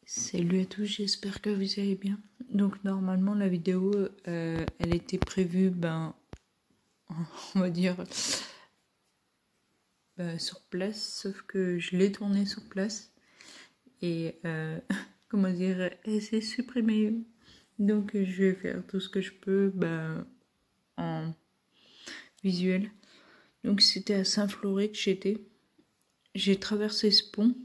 Salut à tous, j'espère que vous allez bien. Donc normalement la vidéo, elle était prévue, on va dire, sur place, sauf que je l'ai tournée sur place et comment dire, elle s'est supprimée. Donc je vais faire tout ce que je peux en visuel. Donc c'était à Saint-Flory que j'étais. J'ai traversé ce pont.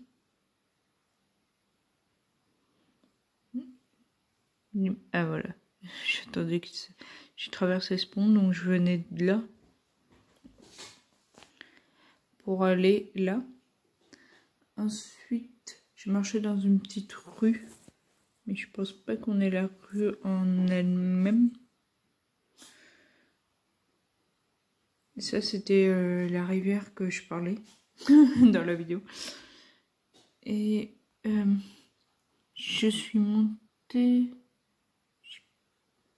Ah voilà, j'attendais que j'ai traversé ce pont, donc je venais de là pour aller là. Ensuite, je marchais dans une petite rue, mais je pense pas qu'on ait la rue en elle-même. Et ça, c'était la rivière que je parlais dans la vidéo. Et je suis montée.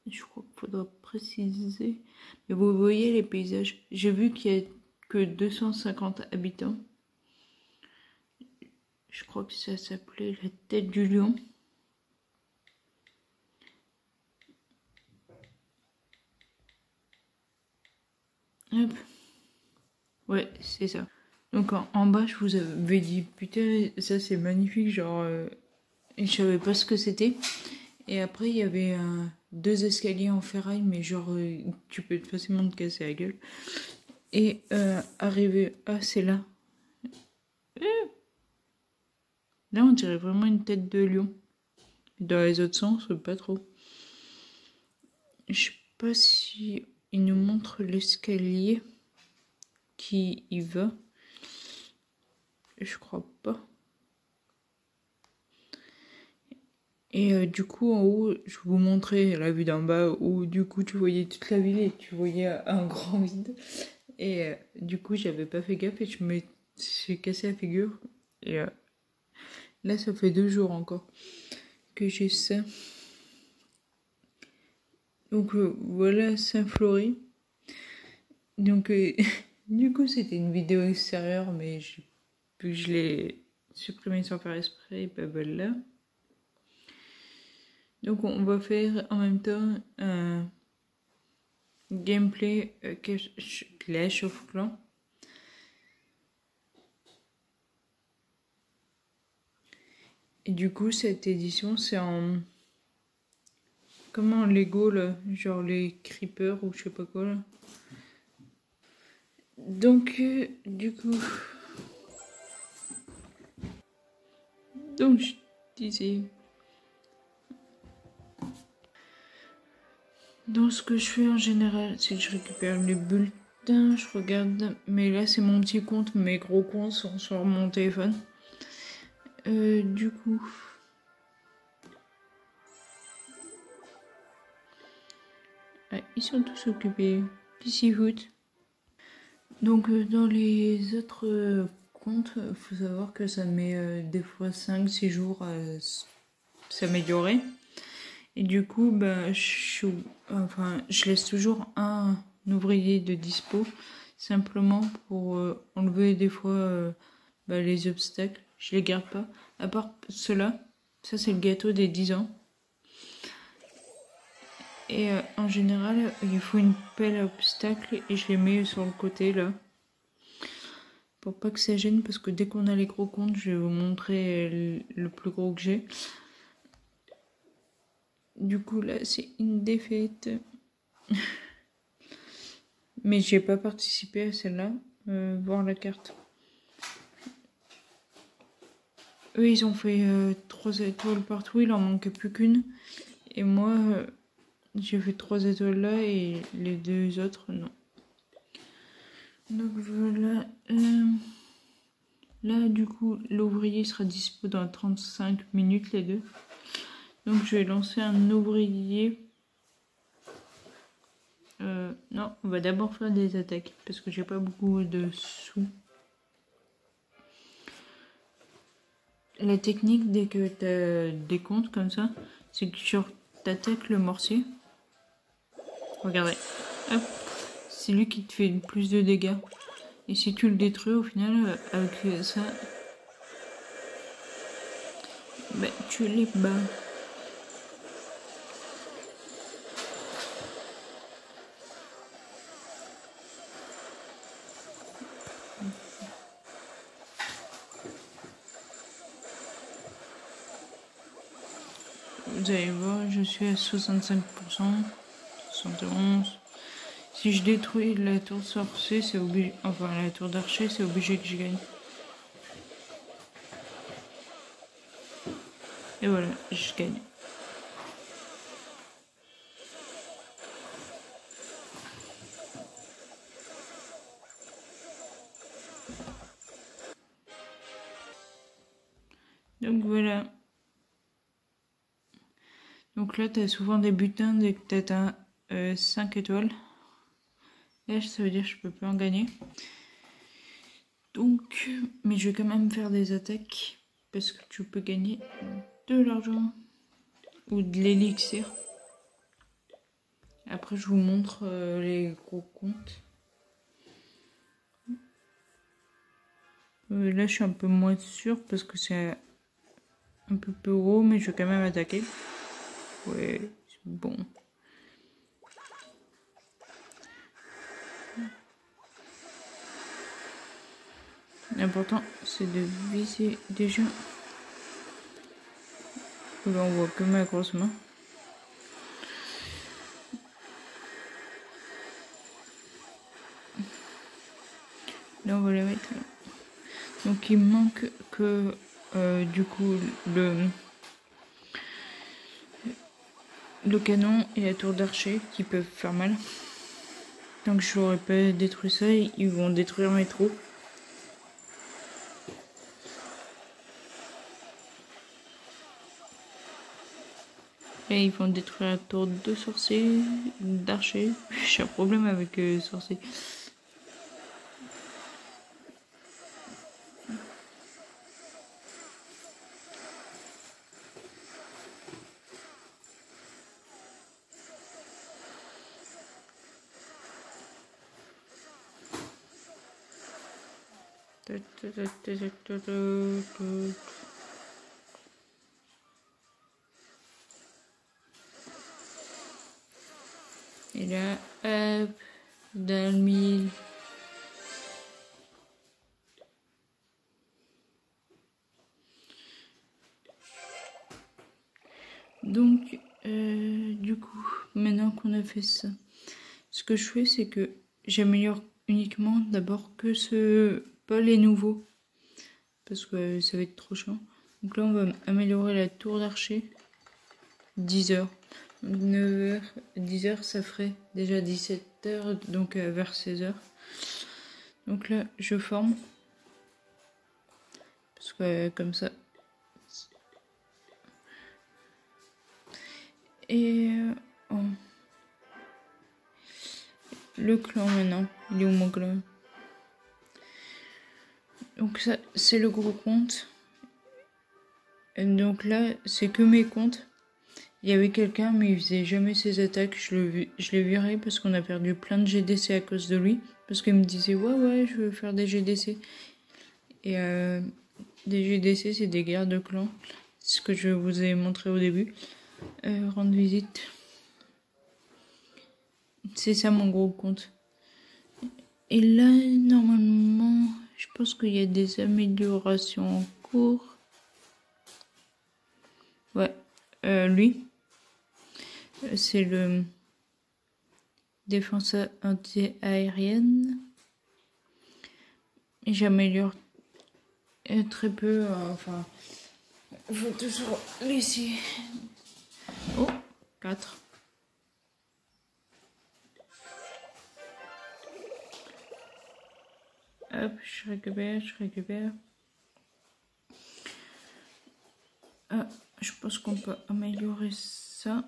Je crois qu'il faudra préciser. Mais vous voyez les paysages. J'ai vu qu'il y a que 250 habitants. Je crois que ça s'appelait la Tête du Lion. Hop. Ouais, c'est ça. Donc en bas, je vous avais dit, putain, ça c'est magnifique, genre, je savais pas ce que c'était. Et après, il y avait deux escaliers en ferraille, mais genre, tu peux facilement te casser la gueule. Et arrivé, c'est là. Là, on dirait vraiment une tête de lion. Dans les autres sens, pas trop. Je sais pas si il nous montre l'escalier qui y va. Je crois pas. Et du coup, en haut, je vous montrais la vue d'en bas où du coup tu voyais toute la ville et tu voyais un grand vide. Et du coup, j'avais pas fait gaffe et je me suis cassé la figure. Et là, ça fait 2 jours encore que j'ai ça. Donc voilà Saint-Flory. Donc du coup, c'était une vidéo extérieure, mais vu que je l'ai supprimée sans faire exprès, voilà. Donc on va faire en même temps un gameplay Clash of Clans. Et du coup cette édition c'est en... Comment Lego là, genre les creepers ou je sais pas quoi là. Donc du coup... Donc je disais... Donc ce que je fais en général, c'est que je récupère les bulletins, je regarde, mais là c'est mon petit compte, mes gros comptes sont sur mon téléphone. Du coup, ils sont tous occupés, qui s'y foutent. Donc dans les autres comptes, faut savoir que ça met des fois 5-6 jours à s'améliorer. Et du coup, je laisse toujours un ouvrier de dispo, simplement pour enlever des fois les obstacles. Je les garde pas. À part cela, ça c'est le gâteau des 10 ans. Et en général, il faut une pelle à obstacles et je les mets sur le côté là. Pour pas que ça gêne, parce que dès qu'on a les gros comptes, je vais vous montrer le plus gros que j'ai. Du coup là c'est une défaite. Mais j'ai pas participé à celle-là. Voir la carte. Eux ils ont fait 3 étoiles partout, il en manquait plus qu'une. Et moi j'ai fait 3 étoiles là et les 2 autres non. Donc voilà. Là du coup l'ouvrier sera dispo dans 35 minutes les deux. Donc je vais lancer un ouvrier. Non, on va d'abord faire des attaques parce que j'ai pas beaucoup de sous. La technique dès que t'as des comptes comme ça, c'est que tu t'attaques le mortier. Regardez, hop, c'est lui qui te fait le plus de dégâts. Et si tu le détruis au final avec ça, Bah, tu les bats. Vous allez voir, je suis à 65%, 71. Si je détruis la tour sorcier, c'est obligé. Enfin, la tour d'archer, c'est obligé que je gagne. Et voilà, je gagne. Donc voilà. Donc là, t'as souvent des butins dès que t'as 5 étoiles. Là, ça veut dire que je peux plus en gagner. Donc, mais je vais quand même faire des attaques. Parce que tu peux gagner de l'argent. Ou de l'élixir. Après, je vous montre les gros comptes. Là, je suis un peu moins sûre parce que c'est un peu plus gros, mais je vais quand même attaquer. Ouais, c'est bon. L'important, c'est de viser déjà. Là, on voit que ma grosse main. Là, on va la mettre là. Donc, il manque que, du coup, le canon et la tour d'archer qui peuvent faire mal. Tant que je n'aurais pas détruit ça, ils vont détruire mes troupes. Et ils vont détruire la tour de sorcier, d'archer. J'ai un problème avec sorcier. Et là, hop, dans le mille. Donc, du coup, maintenant qu'on a fait ça, ce que je fais, c'est que j'améliore uniquement d'abord pas les nouveaux, parce que ça va être trop chiant. Donc là, on va améliorer la tour d'archer, 10 heures. 9 heures, 10 heures, ça ferait déjà 17 heures, donc vers 16 heures. Donc là, je forme, parce que comme ça. Et le clan maintenant, il est où mon clan? Donc ça, c'est le gros compte. Et donc là, c'est que mes comptes. Il y avait quelqu'un, mais il faisait jamais ses attaques. Je l'ai viré parce qu'on a perdu plein de GDC à cause de lui. Parce qu'il me disait, ouais, je veux faire des GDC. Et des GDC, c'est des guerres de clans. C'est ce que je vous ai montré au début. Rendre visite. C'est ça mon gros compte. Et là, normalement, je pense qu'il y a des améliorations en cours. Ouais, lui, c'est le défense anti-aérienne. Et j'améliore très peu, enfin, il faut toujours laisser. Oh, 4. Hop, je récupère. Ah, je pense qu'on peut améliorer ça.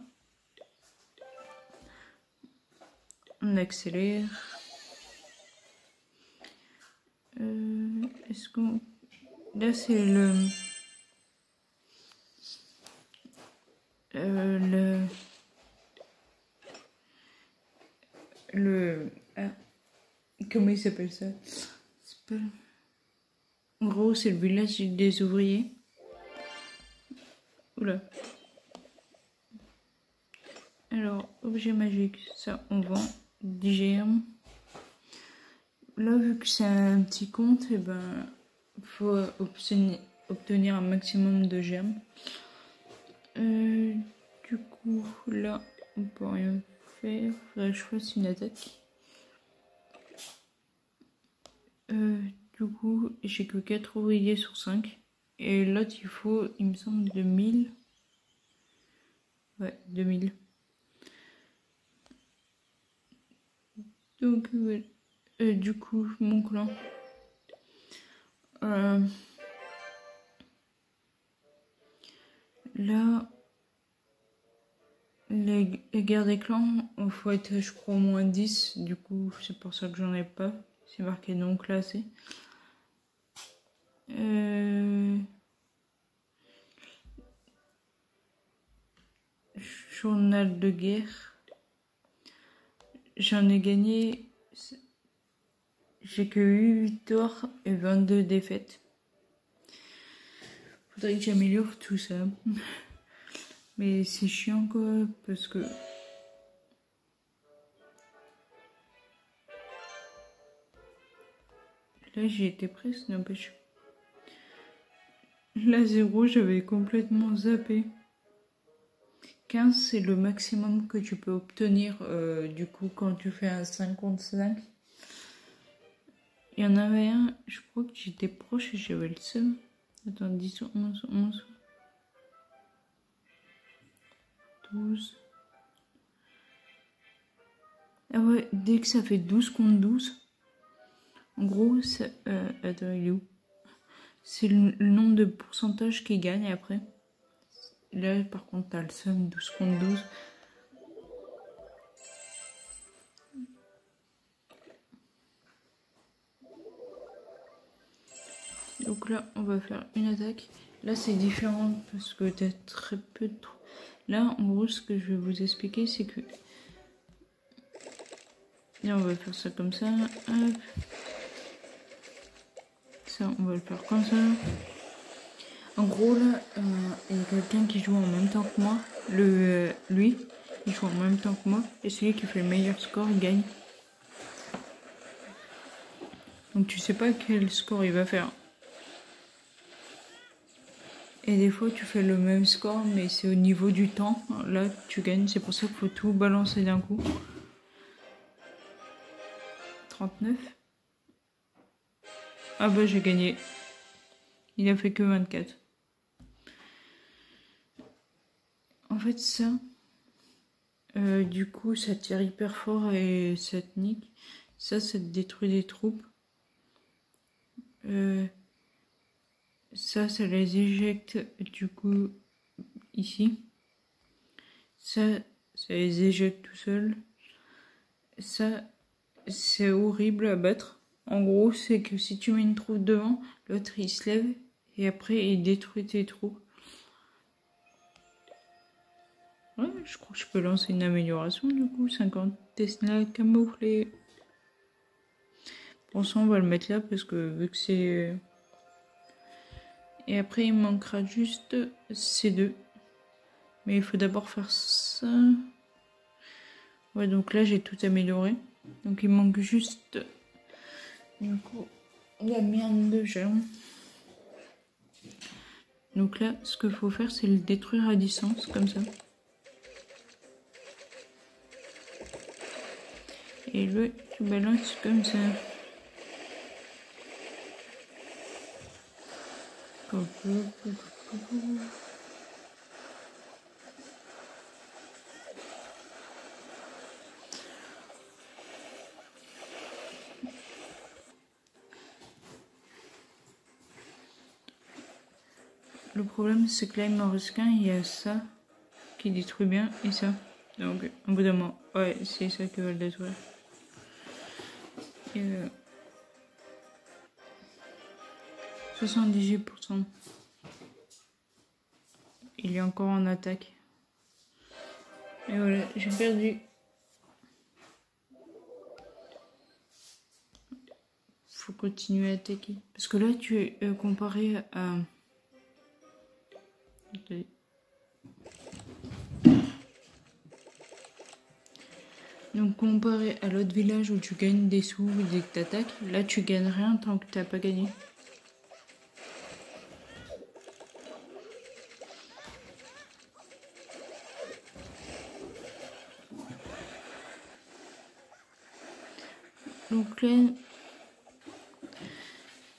On accélère. Est-ce qu'on... Là, c'est ah, comment il s'appelle ça? En gros, c'est le village des ouvriers. Oula. Alors, objet magique, ça on vend. 10 gemmes. Là, vu que c'est un petit compte, et ben, faut obtenir un maximum de gemmes. Du coup, là, on peut rien faire. Faudrait que je fasse une attaque. Du coup, j'ai que 4 ouvriers sur 5. Et l'autre, il faut, il me semble, 2000. Ouais, 2000. Donc, du coup, mon clan. Là, les guerres des clans, il faut être, je crois, au moins 10. Du coup, c'est pour ça que j'en ai pas. C'est marqué non classé. Journal de guerre. J'en ai gagné. J'ai que 8 victoires et 22 défaites. Faudrait que j'améliore tout ça. Mais c'est chiant quoi, parce que... Là j'y étais presque, n'empêche. Là 0, j'avais complètement zappé. 15 c'est le maximum que tu peux obtenir du coup quand tu fais un 5 contre 5. Il y en avait un, je crois que j'étais proche et j'avais le seum. Attends, 10, 11, 11, 12. Ah ouais, dès que ça fait 12 contre 12, en gros, ça, attends, il est où? C'est le nombre de pourcentage qui gagne après. Là, par contre, t'as le seum 12 contre 12. Donc là, on va faire une attaque. Là, c'est différent parce que t'as très peu de trous. Là, en gros, ce que je vais vous expliquer, c'est que... Là, on va faire ça comme ça. Hop. Ça, on va le faire comme ça. En gros, là, il y a quelqu'un qui joue en même temps que moi. Lui, il joue en même temps que moi. Et celui qui fait le meilleur score, il gagne. Donc tu sais pas quel score il va faire. Et des fois, tu fais le même score, mais c'est au niveau du temps. Là, tu gagnes. C'est pour ça qu'il faut tout balancer d'un coup. 39. Ah bah, j'ai gagné. Il a fait que 24. En fait, ça... du coup, ça tire hyper fort et ça te nique. Ça te détruit des troupes. Ça les éjecte du coup ici. Ça les éjecte tout seul. Ça, c'est horrible à battre. En gros, c'est que si tu mets une troupe devant, l'autre il se lève et après il détruit tes troupes. Ouais, je crois que je peux lancer une amélioration du coup. 50 Tesla camouflé. Pour ça, on va le mettre là parce que vu que c'est... Et après, il manquera juste ces deux. Mais il faut d'abord faire ça. Ouais, donc là, j'ai tout amélioré. Donc il manque juste... Du coup, la merde de germe. Donc là, ce qu'il faut faire, c'est le détruire à distance, comme ça. Et le tu balances comme ça. Le problème, c'est que là, il m'en reste qu'un. Il y a ça qui détruit bien et ça. Donc, au bout d'un moment, ouais, c'est ça qui va le détruire. Et 78%. Il est encore en attaque. Et voilà, j'ai perdu. Faut continuer à attaquer. Parce que là, tu es comparé à... Donc comparé à l'autre village où tu gagnes des sous dès que t'attaques, là tu gagnes rien tant que t'as pas gagné.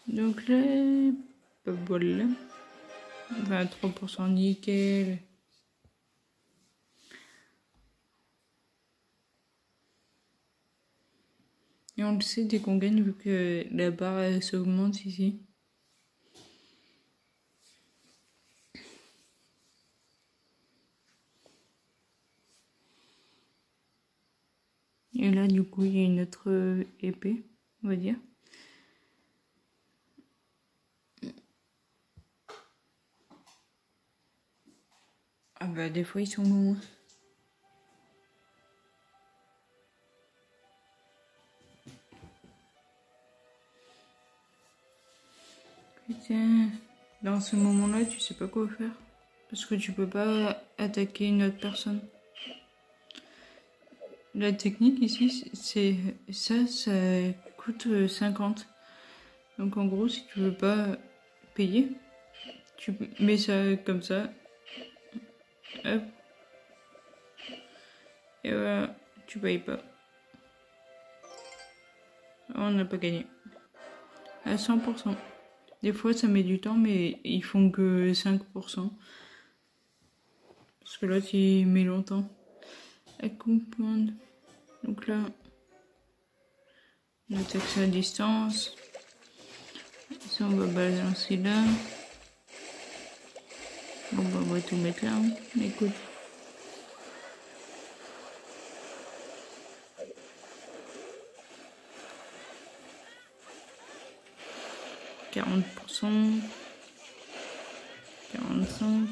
Donc là, bah voilà, 23% nickel. Et on le sait dès qu'on gagne vu que la barre elle s'augmente ici. Et là du coup il y a une autre épée, on va dire. Ah bah des fois ils sont loin. Putain, dans ce moment-là tu sais pas quoi faire. Parce que tu peux pas attaquer une autre personne. La technique ici, c'est ça coûte 50. Donc en gros, si tu veux pas payer, tu mets ça comme ça. Hop. Et voilà, tu payes pas. On n'a pas gagné. À 100%. Des fois, ça met du temps, mais ils font que 5%. Parce que là, tu mets longtemps. À comprendre. Donc là, on attaque ça à distance. Ça, on va balancer là. Bon, bah, on va tout mettre là. Écoute. « 40%, 45,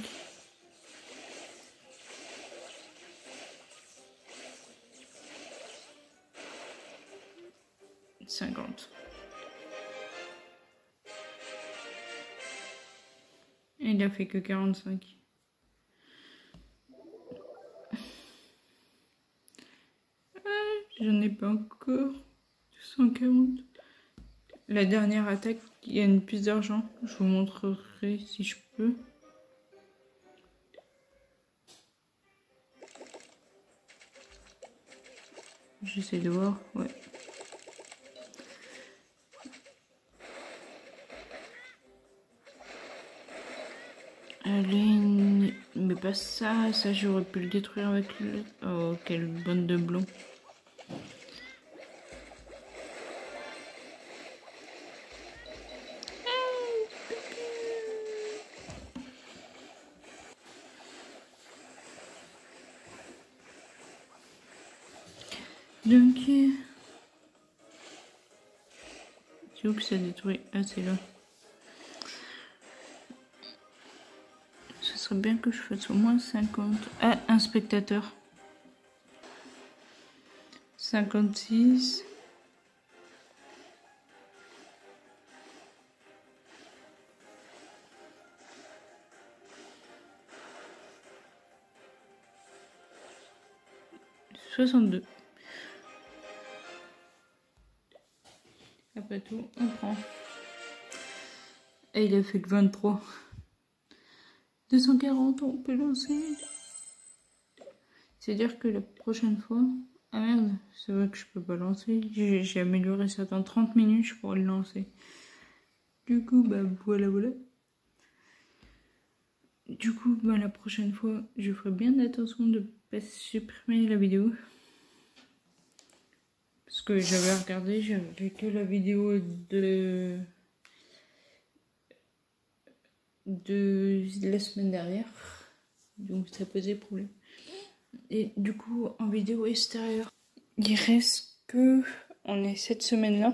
50. Et il a fait que 45. J'en ai pas encore. 140. La dernière attaque gagne plus d'argent. Je vous montrerai si je peux. J'essaie de voir. Ouais. Allez, mais pas ça. Ça, j'aurais pu le détruire avec le... Oh, quelle bande de blond. Donc, c'est où que ça détruit? Ah, c'est là. Ce serait bien que je fasse au moins 50. Ah, un spectateur. 56. « 62. Après tout, on prend. Et il a fait que 23. 240, on peut lancer. C'est-à-dire que la prochaine fois... Ah merde, c'est vrai que je peux pas lancer. J'ai amélioré ça dans 30 minutes, je pourrais le lancer. Du coup, bah voilà. Du coup, bah la prochaine fois, je ferai bien attention de pas supprimer la vidéo. Parce que j'avais regardé, j'avais que la vidéo de la semaine dernière. Donc ça posait problème. Et du coup, en vidéo extérieure, il reste que... On est cette semaine-là.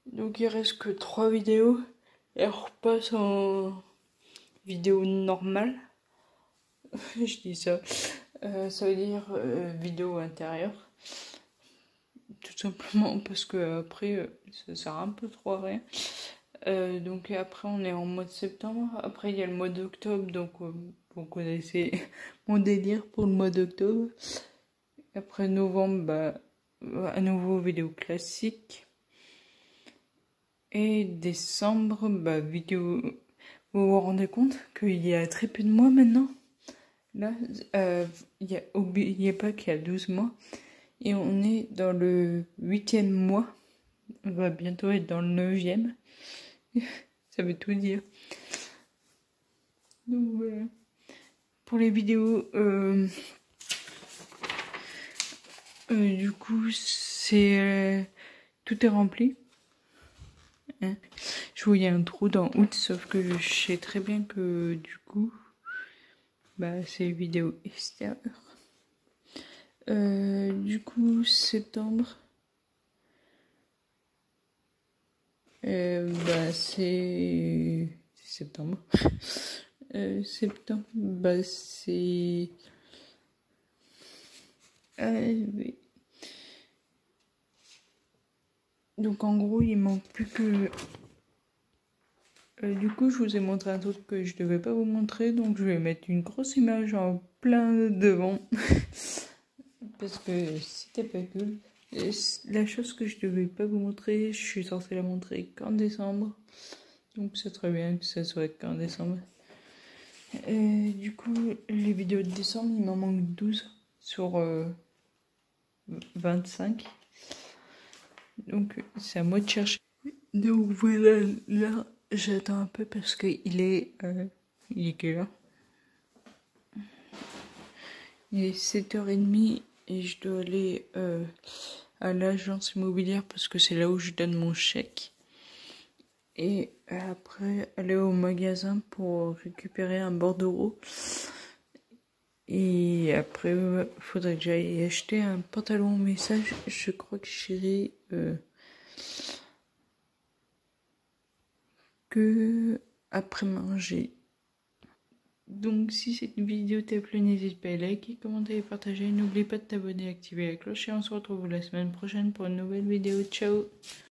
Donc il reste que 3 vidéos. Et on repasse en vidéo normale. Je dis ça. Ça veut dire vidéo intérieure. Tout simplement parce que après ça sert un peu trop à rien. Donc après on est en mois de septembre. Après il y a le mois d'octobre, donc vous connaissez mon délire pour le mois d'octobre. Après novembre, bah, à nouveau vidéo classique. Et décembre, bah, vidéo... Vous vous rendez compte qu'il y a très peu de mois maintenant? Là, oubliez pas qu'il y a 12 mois. Et on est dans le 8e mois. On va bientôt être dans le 9e. Ça veut tout dire. Donc voilà. Pour les vidéos, du coup, c'est tout est rempli. Hein. Je voyais un trou dans août, sauf que je sais très bien que du coup, bah, c'est vidéo extérieure. Du coup, septembre. Bah, c'est septembre. Septembre, bah, c'est. Oui. Donc, en gros, il manque plus que. Du coup, je vous ai montré un truc que je devais pas vous montrer, donc je vais mettre une grosse image en plein devant. Parce que c'était pas cool. La chose que je devais pas vous montrer, je suis censée la montrer qu'en décembre. Donc ça serait bien que ça soit qu'en décembre. Du coup, les vidéos de décembre, il m'en manque 12 sur 25. Donc c'est à moi de chercher. Donc voilà, là j'attends un peu parce qu'il est... il est quelle heure? Il est 7h30 et je dois aller à l'agence immobilière parce que c'est là où je donne mon chèque. Et après aller au magasin pour récupérer un bordereau. Et après, faudrait que j'aille acheter un pantalon au message. Je crois que j'irai que après manger. Donc si cette vidéo t'a plu, n'hésite pas à liker, commenter et partager. N'oublie pas de t'abonner et activer la cloche et on se retrouve la semaine prochaine pour une nouvelle vidéo. Ciao!